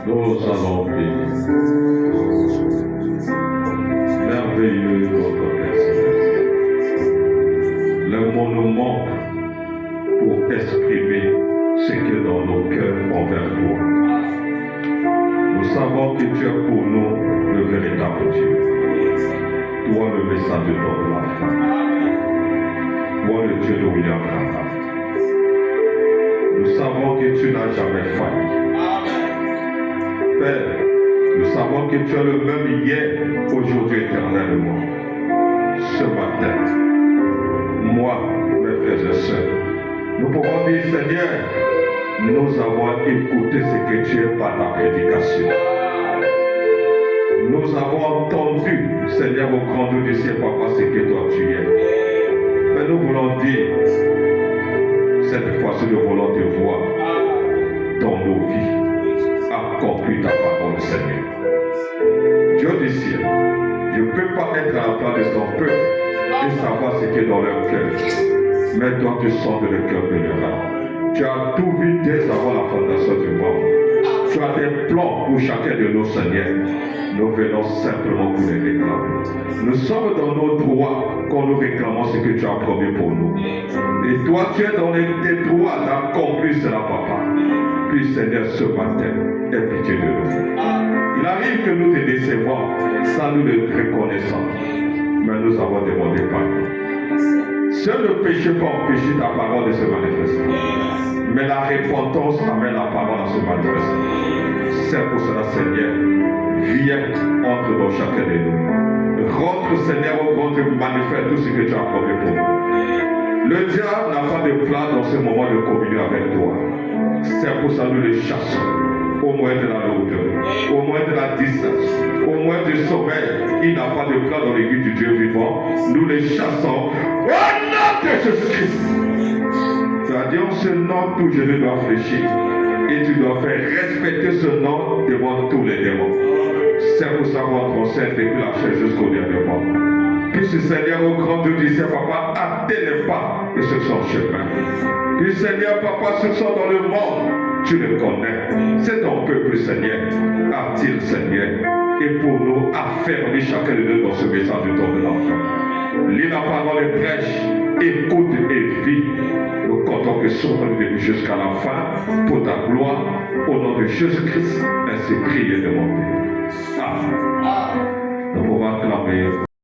Nous allons prier. Merveilleux notre Père Céleste. Le mot nous manque pour exprimer ce qui est dans nos cœurs envers toi. Nous savons que tu es pour nous le véritable Dieu. Toi le message de la foi. Toi le Dieu de William Branham. Nous savons que tu n'as jamais failli. Père, nous savons que tu es le même hier, aujourd'hui, éternellement. Ce matin, moi, mes frères et sœurs, nous pouvons dire, Seigneur, nous avons écouté ce que tu es par la prédication. Nous avons entendu, Seigneur, au grand Dieu du ciel, Papa, ce que toi tu es. Mais nous voulons dire, cette fois-ci, nous voulons te voir dans nos vies, accomplir ta parole, Seigneur. Dieu du ciel, je ne peux pas être à la place de son peuple et savoir ce qui est dans leur cœur. Mais toi, tu sondes le cœur de leur âme. Tu as tout vu dès avant la fondation du monde. Tu as des plans pour chacun de nos seigneurs. Nous venons simplement pour les réclamer. Nous sommes dans nos droits quand nous réclamons ce que tu as promis pour nous. Et toi, tu es dans tes droits d'accomplir cela, Papa. Puis, Seigneur, ce matin, aie pitié de nous. Il arrive que nous te décevons sans nous le reconnaissant. Mais nous avons demandé pardon. Seul le péché peut empêcher ta parole de se manifester. Mais la repentance amène la parole à se manifester. C'est pour cela, Seigneur, viens entre dans chacun de nous. Rentre, Seigneur, au grand Dieu, manifeste tout ce que tu as promis pour nous. Le diable n'a pas de plan dans ce moment de communion avec toi. C'est pour ça que nous les chassons. Au moins de la hauteur, au moins de la distance, au moins du sommeil. Il n'a pas de plan dans l'église du Dieu vivant. Nous les chassons au nom de Jésus-Christ. C'est-à-dire, ce nom, tout genou doit fléchir. Et tu dois faire respecter ce nom devant tous les démons. C'est pour ça qu'on concerne depuis la chair jusqu'au dernier moment. Puis, Seigneur, au grand Dieu du ciel, Papa, hâtez les pas de ce sont chemin. Puis, Seigneur, Papa, ceux qui sont dans le monde, tu le connais. C'est ton peuple, Seigneur. Attire, Seigneur. Et pour nous, affermis chacun de nous dans ce message du temps de l'enfant. Lis la parole et prêche. Écoute et vis. Nous comptons que sur nous début jusqu'à la fin, pour ta gloire, au nom de Jésus-Christ, ainsi prier et demander. Amen. Nous pouvons acclamer.